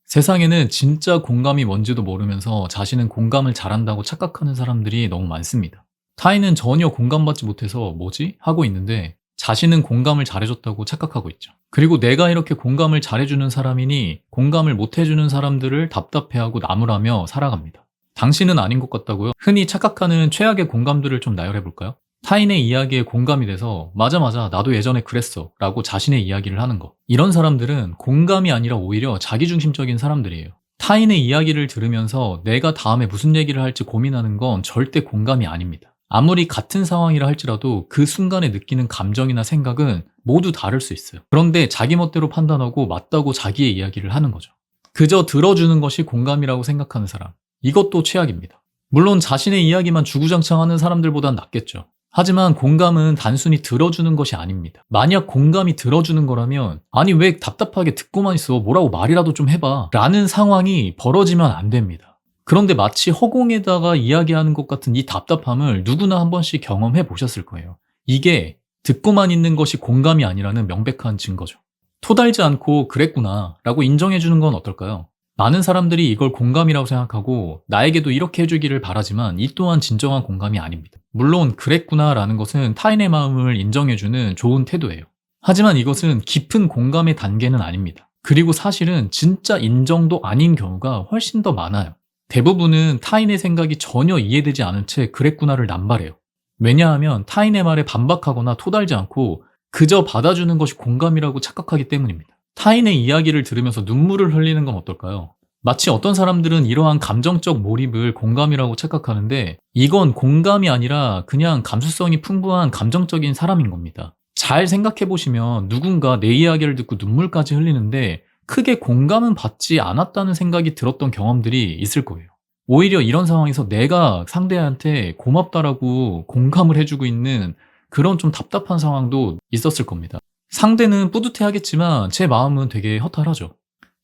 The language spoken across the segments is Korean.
세상에는 진짜 공감이 뭔지도 모르면서 자신은 공감을 잘한다고 착각하는 사람들이 너무 많습니다. 타인은 전혀 공감받지 못해서 뭐지? 하고 있는데 자신은 공감을 잘해줬다고 착각하고 있죠. 그리고 내가 이렇게 공감을 잘해주는 사람이니 공감을 못해주는 사람들을 답답해하고 나무라며 살아갑니다. 당신은 아닌 것 같다고요? 흔히 착각하는 최악의 공감들을 좀 나열해볼까요? 타인의 이야기에 공감이 돼서 맞아 나도 예전에 그랬어 라고 자신의 이야기를 하는 것. 이런 사람들은 공감이 아니라 오히려 자기중심적인 사람들이에요. 타인의 이야기를 들으면서 내가 다음에 무슨 얘기를 할지 고민하는 건 절대 공감이 아닙니다. 아무리 같은 상황이라 할지라도 그 순간에 느끼는 감정이나 생각은 모두 다를 수 있어요. 그런데 자기 멋대로 판단하고 맞다고 자기의 이야기를 하는 거죠. 그저 들어주는 것이 공감이라고 생각하는 사람. 이것도 최악입니다. 물론 자신의 이야기만 주구장창 하는 사람들보단 낫겠죠. 하지만 공감은 단순히 들어주는 것이 아닙니다. 만약 공감이 들어주는 거라면 아니 왜 답답하게 듣고만 있어 뭐라고 말이라도 좀 해봐 라는 상황이 벌어지면 안 됩니다. 그런데 마치 허공에다가 이야기하는 것 같은 이 답답함을 누구나 한 번씩 경험해 보셨을 거예요. 이게 듣고만 있는 것이 공감이 아니라는 명백한 증거죠. 토달지 않고 그랬구나 라고 인정해 주는 건 어떨까요? 많은 사람들이 이걸 공감이라고 생각하고 나에게도 이렇게 해주기를 바라지만 이 또한 진정한 공감이 아닙니다. 물론 그랬구나 라는 것은 타인의 마음을 인정해주는 좋은 태도예요. 하지만 이것은 깊은 공감의 단계는 아닙니다. 그리고 사실은 진짜 인정도 아닌 경우가 훨씬 더 많아요. 대부분은 타인의 생각이 전혀 이해되지 않은 채 그랬구나를 남발해요. 왜냐하면 타인의 말에 반박하거나 토달지 않고 그저 받아주는 것이 공감이라고 착각하기 때문입니다. 타인의 이야기를 들으면서 눈물을 흘리는 건 어떨까요? 마치 어떤 사람들은 이러한 감정적 몰입을 공감이라고 착각하는데 이건 공감이 아니라 그냥 감수성이 풍부한 감정적인 사람인 겁니다. 잘 생각해보시면 누군가 내 이야기를 듣고 눈물까지 흘리는데 크게 공감은 받지 않았다는 생각이 들었던 경험들이 있을 거예요. 오히려 이런 상황에서 내가 상대한테 고맙다라고 공감을 해주고 있는 그런 좀 답답한 상황도 있었을 겁니다. 상대는 뿌듯해하겠지만 제 마음은 되게 허탈하죠.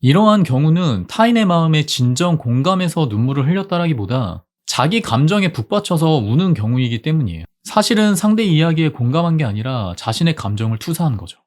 이러한 경우는 타인의 마음에 진정 공감해서 눈물을 흘렸다라기보다 자기 감정에 북받쳐서 우는 경우이기 때문이에요. 사실은 상대 이야기에 공감한 게 아니라 자신의 감정을 투사한 거죠.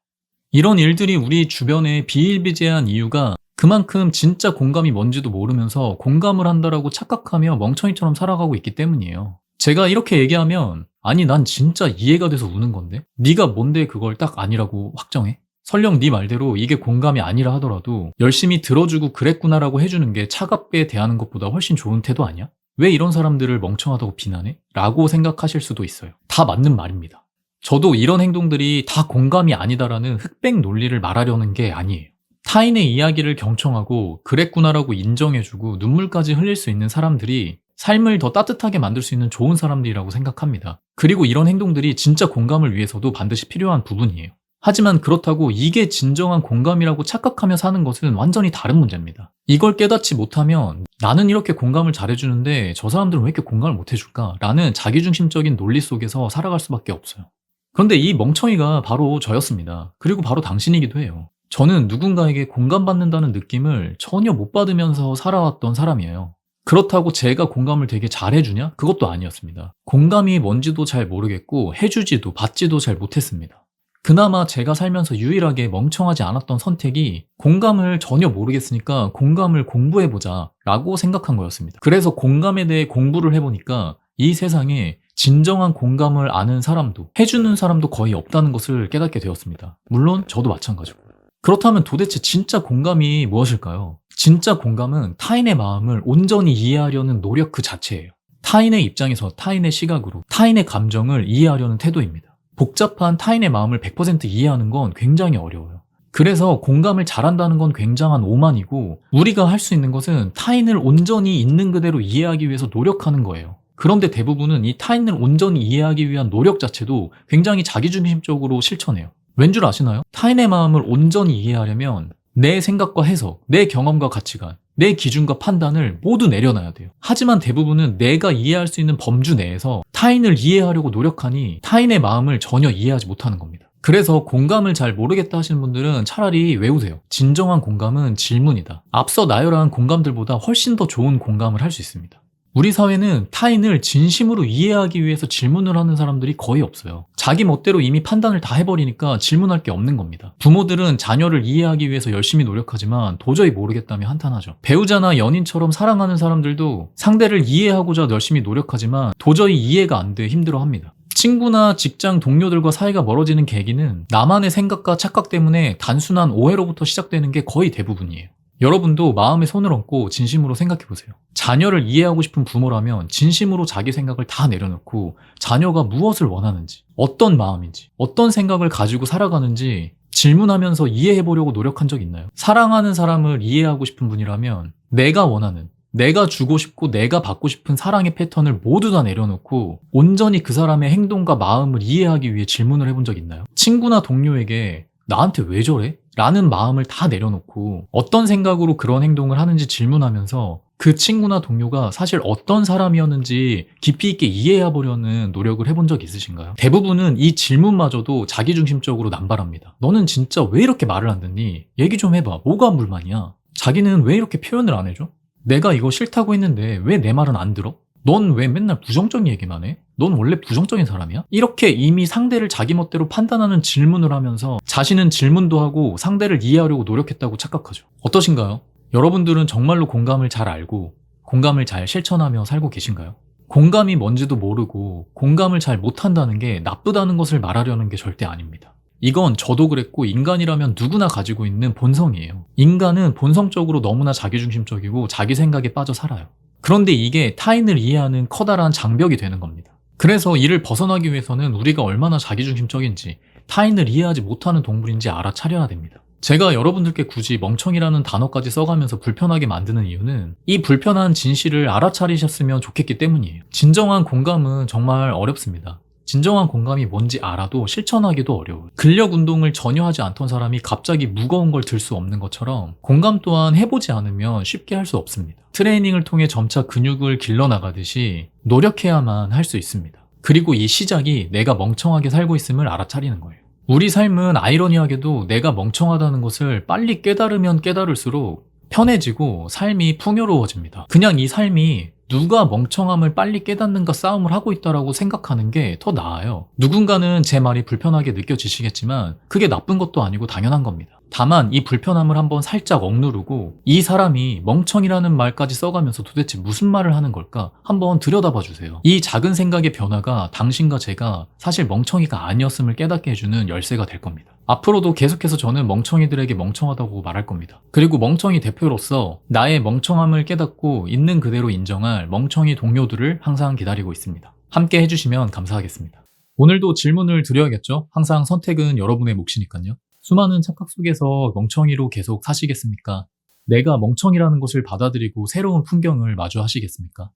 이런 일들이 우리 주변에 비일비재한 이유가 그만큼 진짜 공감이 뭔지도 모르면서 공감을 한다라고 착각하며 멍청이처럼 살아가고 있기 때문이에요. 제가 이렇게 얘기하면 아니 난 진짜 이해가 돼서 우는 건데 네가 뭔데 그걸 딱 아니라고 확정해? 설령 네 말대로 이게 공감이 아니라 하더라도 열심히 들어주고 그랬구나라고 해주는 게 차갑게 대하는 것보다 훨씬 좋은 태도 아니야? 왜 이런 사람들을 멍청하다고 비난해? 라고 생각하실 수도 있어요. 다 맞는 말입니다. 저도 이런 행동들이 다 공감이 아니다라는 흑백 논리를 말하려는 게 아니에요. 타인의 이야기를 경청하고 그랬구나라고 인정해주고 눈물까지 흘릴 수 있는 사람들이 삶을 더 따뜻하게 만들 수 있는 좋은 사람들이라고 생각합니다. 그리고 이런 행동들이 진짜 공감을 위해서도 반드시 필요한 부분이에요. 하지만 그렇다고 이게 진정한 공감이라고 착각하며 사는 것은 완전히 다른 문제입니다. 이걸 깨닫지 못하면 나는 이렇게 공감을 잘해주는데 저 사람들은 왜 이렇게 공감을 못해줄까? 라는 자기중심적인 논리 속에서 살아갈 수밖에 없어요. 그런데 이 멍청이가 바로 저였습니다. 그리고 바로 당신이기도 해요. 저는 누군가에게 공감받는다는 느낌을 전혀 못 받으면서 살아왔던 사람이에요. 그렇다고 제가 공감을 되게 잘해주냐? 그것도 아니었습니다. 공감이 뭔지도 잘 모르겠고 해주지도 받지도 잘 못했습니다. 그나마 제가 살면서 유일하게 멍청하지 않았던 선택이 공감을 전혀 모르겠으니까 공감을 공부해보자 라고 생각한 거였습니다. 그래서 공감에 대해 공부를 해보니까 이 세상에 진정한 공감을 아는 사람도 해주는 사람도 거의 없다는 것을 깨닫게 되었습니다. 물론 저도 마찬가지고. 그렇다면 도대체 진짜 공감이 무엇일까요? 진짜 공감은 타인의 마음을 온전히 이해하려는 노력 그 자체예요. 타인의 입장에서 타인의 시각으로 타인의 감정을 이해하려는 태도입니다. 복잡한 타인의 마음을 100% 이해하는 건 굉장히 어려워요. 그래서 공감을 잘한다는 건 굉장한 오만이고 우리가 할 수 있는 것은 타인을 온전히 있는 그대로 이해하기 위해서 노력하는 거예요. 그런데 대부분은 이 타인을 온전히 이해하기 위한 노력 자체도 굉장히 자기중심적으로 실천해요. 왠 줄 아시나요? 타인의 마음을 온전히 이해하려면 내 생각과 해석, 내 경험과 가치관, 내 기준과 판단을 모두 내려놔야 돼요. 하지만 대부분은 내가 이해할 수 있는 범주 내에서 타인을 이해하려고 노력하니 타인의 마음을 전혀 이해하지 못하는 겁니다. 그래서 공감을 잘 모르겠다 하시는 분들은 차라리 외우세요. 진정한 공감은 질문이다. 앞서 나열한 공감들보다 훨씬 더 좋은 공감을 할 수 있습니다. 우리 사회는 타인을 진심으로 이해하기 위해서 질문을 하는 사람들이 거의 없어요. 자기 멋대로 이미 판단을 다 해버리니까 질문할 게 없는 겁니다. 부모들은 자녀를 이해하기 위해서 열심히 노력하지만 도저히 모르겠다며 한탄하죠. 배우자나 연인처럼 사랑하는 사람들도 상대를 이해하고자 열심히 노력하지만 도저히 이해가 안 돼 힘들어합니다. 친구나 직장 동료들과 사이가 멀어지는 계기는 나만의 생각과 착각 때문에 단순한 오해로부터 시작되는 게 거의 대부분이에요. 여러분도 마음에 손을 얹고 진심으로 생각해보세요. 자녀를 이해하고 싶은 부모라면 진심으로 자기 생각을 다 내려놓고 자녀가 무엇을 원하는지, 어떤 마음인지, 어떤 생각을 가지고 살아가는지 질문하면서 이해해보려고 노력한 적 있나요? 사랑하는 사람을 이해하고 싶은 분이라면 내가 원하는, 내가 주고 싶고 내가 받고 싶은 사랑의 패턴을 모두 다 내려놓고 온전히 그 사람의 행동과 마음을 이해하기 위해 질문을 해본 적 있나요? 친구나 동료에게 나한테 왜 저래? 라는 마음을 다 내려놓고 어떤 생각으로 그런 행동을 하는지 질문하면서 그 친구나 동료가 사실 어떤 사람이었는지 깊이 있게 이해해보려는 노력을 해본 적 있으신가요? 대부분은 이 질문마저도 자기중심적으로 남발합니다. 너는 진짜 왜 이렇게 말을 안 듣니? 얘기 좀 해봐. 뭐가 불만이야? 자기는 왜 이렇게 표현을 안 해줘? 내가 이거 싫다고 했는데 왜 내 말은 안 들어? 넌 왜 맨날 부정적인 얘기만 해? 넌 원래 부정적인 사람이야? 이렇게 이미 상대를 자기 멋대로 판단하는 질문을 하면서 자신은 질문도 하고 상대를 이해하려고 노력했다고 착각하죠. 어떠신가요? 여러분들은 정말로 공감을 잘 알고 공감을 잘 실천하며 살고 계신가요? 공감이 뭔지도 모르고 공감을 잘 못한다는 게 나쁘다는 것을 말하려는 게 절대 아닙니다. 이건 저도 그랬고 인간이라면 누구나 가지고 있는 본성이에요. 인간은 본성적으로 너무나 자기중심적이고 자기 생각에 빠져 살아요. 그런데 이게 타인을 이해하는 커다란 장벽이 되는 겁니다. 그래서 이를 벗어나기 위해서는 우리가 얼마나 자기중심적인지, 타인을 이해하지 못하는 동물인지 알아차려야 됩니다. 제가 여러분들께 굳이 멍청이라는 단어까지 써가면서 불편하게 만드는 이유는 이 불편한 진실을 알아차리셨으면 좋겠기 때문이에요. 진정한 공감은 정말 어렵습니다. 진정한 공감이 뭔지 알아도 실천하기도 어려워요. 근력 운동을 전혀 하지 않던 사람이 갑자기 무거운 걸 들 수 없는 것처럼 공감 또한 해보지 않으면 쉽게 할 수 없습니다. 트레이닝을 통해 점차 근육을 길러나가듯이 노력해야만 할 수 있습니다. 그리고 이 시작이 내가 멍청하게 살고 있음을 알아차리는 거예요. 우리 삶은 아이러니하게도 내가 멍청하다는 것을 빨리 깨달으면 깨달을수록 편해지고 삶이 풍요로워집니다. 그냥 이 삶이 누가 멍청함을 빨리 깨닫는가 싸움을 하고 있다라고 생각하는 게 더 나아요. 누군가는 제 말이 불편하게 느껴지시겠지만 그게 나쁜 것도 아니고 당연한 겁니다. 다만 이 불편함을 한번 살짝 억누르고 이 사람이 멍청이라는 말까지 써가면서 도대체 무슨 말을 하는 걸까 한번 들여다봐 주세요. 이 작은 생각의 변화가 당신과 제가 사실 멍청이가 아니었음을 깨닫게 해주는 열쇠가 될 겁니다. 앞으로도 계속해서 저는 멍청이들에게 멍청하다고 말할 겁니다. 그리고 멍청이 대표로서 나의 멍청함을 깨닫고 있는 그대로 인정할 멍청이 동료들을 항상 기다리고 있습니다. 함께 해주시면 감사하겠습니다. 오늘도 질문을 드려야겠죠? 항상 선택은 여러분의 몫이니까요. 수많은 착각 속에서 멍청이로 계속 사시겠습니까? 내가 멍청이라는 것을 받아들이고 새로운 풍경을 마주하시겠습니까?